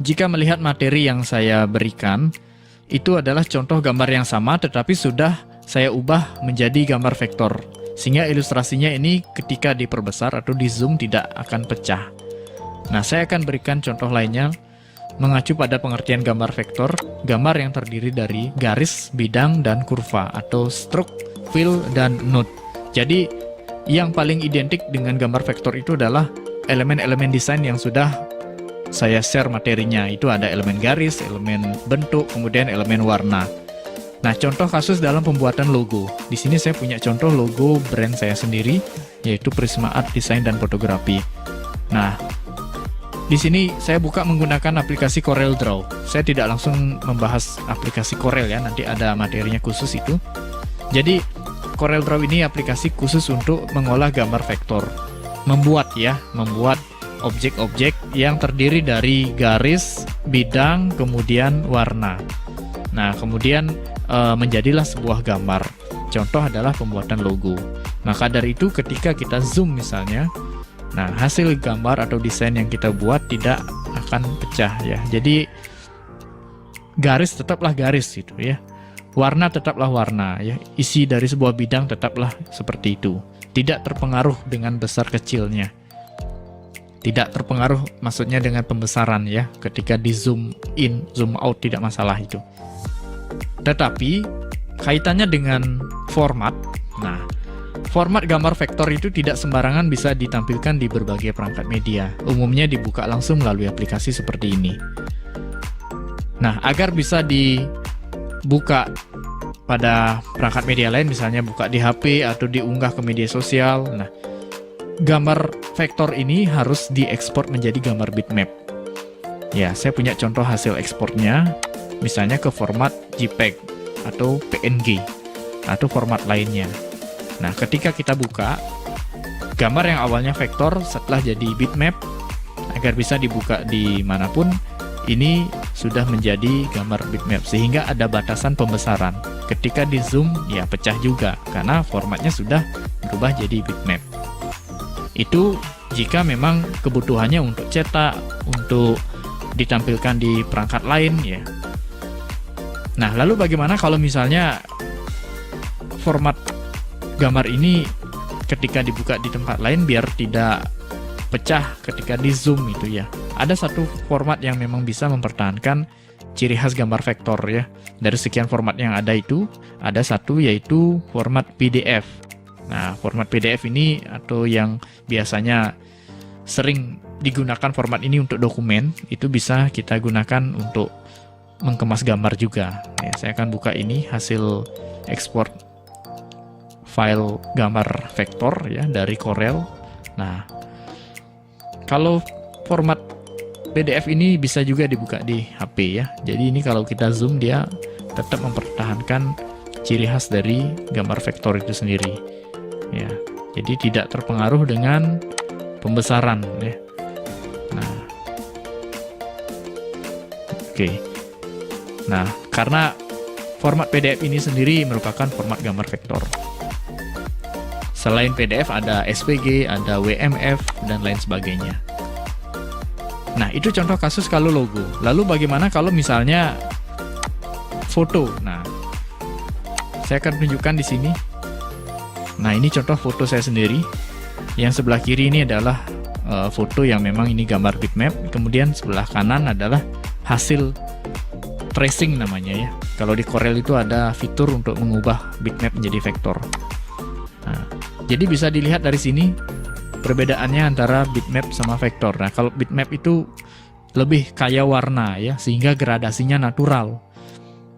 jika melihat materi yang saya berikan, itu adalah contoh gambar yang sama tetapi sudah saya ubah menjadi gambar vektor. Sehingga ilustrasinya ini ketika diperbesar atau di zoom tidak akan pecah. Nah, saya akan berikan contoh lainnya mengacu pada pengertian gambar vektor, gambar yang terdiri dari garis, bidang, dan kurva atau stroke, fill, dan node. Jadi, yang paling identik dengan gambar vektor itu adalah elemen-elemen desain yang sudah saya share materinya. Itu ada elemen garis, elemen bentuk, kemudian elemen warna. Nah, contoh kasus dalam pembuatan logo. Di sini saya punya contoh logo brand saya sendiri, yaitu Prisma Art Design dan Fotografi. Nah, di sini saya buka menggunakan aplikasi Corel Draw. Saya tidak langsung membahas aplikasi Corel ya, nanti ada materinya khusus itu. Jadi, Corel Draw ini aplikasi khusus untuk mengolah gambar vektor. Membuat objek-objek yang terdiri dari garis, bidang, kemudian warna. Nah, kemudian menjadilah sebuah gambar. Contoh adalah pembuatan logo. Maka dari itu ketika kita zoom misalnya, nah hasil gambar atau desain yang kita buat tidak akan pecah ya. Jadi garis tetaplah garis itu ya. Warna tetaplah warna ya. Isi dari sebuah bidang tetaplah seperti itu. Tidak terpengaruh dengan besar kecilnya. Tidak terpengaruh maksudnya dengan pembesaran ya. Ketika di zoom in, zoom out tidak masalah itu. Tetapi kaitannya dengan format. Nah, format gambar vektor itu tidak sembarangan bisa ditampilkan di berbagai perangkat media. Umumnya dibuka langsung melalui aplikasi seperti ini. Nah, agar bisa dibuka pada perangkat media lain, misalnya buka di HP atau diunggah ke media sosial. Nah, gambar vektor ini harus diekspor menjadi gambar bitmap. Ya, saya punya contoh hasil ekspornya, misalnya ke format JPEG atau PNG atau format lainnya. Nah, ketika kita buka, gambar yang awalnya vektor setelah jadi bitmap, agar bisa dibuka di manapun, ini sudah menjadi gambar bitmap, sehingga ada batasan pembesaran. Ketika di zoom, ya pecah juga, karena formatnya sudah berubah jadi bitmap. Itu jika memang kebutuhannya untuk cetak, untuk ditampilkan di perangkat lain, ya. Nah, lalu bagaimana kalau misalnya format gambar ini ketika dibuka di tempat lain biar tidak pecah ketika di zoom itu ya. Ada satu format yang memang bisa mempertahankan ciri khas gambar vektor ya. Dari sekian format yang ada itu, ada satu yaitu format PDF. Nah, format PDF ini atau yang biasanya sering digunakan format ini untuk dokumen, itu bisa kita gunakan untuk mengemas gambar juga. Ya, saya akan buka ini hasil ekspor file gambar vektor ya dari Corel. Nah, kalau format PDF ini bisa juga dibuka di HP ya. Jadi ini kalau kita zoom dia tetap mempertahankan ciri khas dari gambar vektor itu sendiri. Ya, jadi tidak terpengaruh dengan pembesaran ya. Nah, oke. Nah, karena format PDF ini sendiri merupakan format gambar vektor. Selain PDF ada SVG, ada WMF, dan lain sebagainya. Nah, itu contoh kasus kalau logo. Lalu bagaimana kalau misalnya foto? Nah, saya akan tunjukkan di sini. Nah, ini contoh foto saya sendiri. Yang sebelah kiri ini adalah foto yang memang ini gambar bitmap. Kemudian sebelah kanan adalah hasil tracing namanya ya. Kalau di Corel itu ada fitur untuk mengubah bitmap menjadi vektor. Nah, jadi bisa dilihat dari sini perbedaannya antara bitmap sama vektor. Nah, kalau bitmap itu lebih kaya warna ya, sehingga gradasinya natural.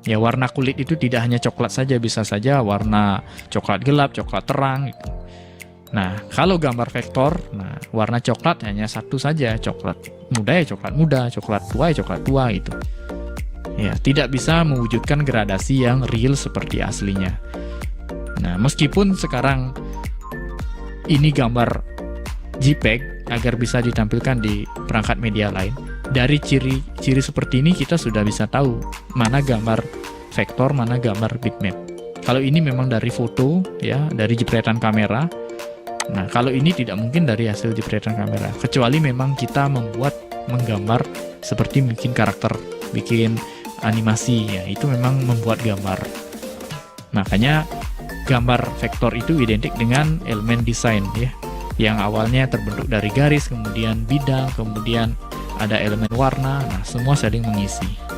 Ya, warna kulit itu tidak hanya coklat saja, bisa saja warna coklat gelap, coklat terang gitu. Nah, kalau gambar vektor, nah warna coklat hanya satu saja, coklat muda ya coklat muda, coklat tua ya coklat tua gitu. Ya, tidak bisa mewujudkan gradasi yang real seperti aslinya. Nah, meskipun sekarang ini gambar JPEG agar bisa ditampilkan di perangkat media lain, dari ciri-ciri seperti ini kita sudah bisa tahu mana gambar vektor, mana gambar bitmap. Kalau ini memang dari foto ya, dari jepretan kamera. Nah, kalau ini tidak mungkin dari hasil jepretan kamera, kecuali memang kita menggambar seperti bikin karakter, bikin animasi ya, itu memang membuat gambar. Makanya gambar vektor itu identik dengan elemen desain ya, yang awalnya terbentuk dari garis, kemudian bidang, kemudian ada elemen warna, nah semua saling mengisi.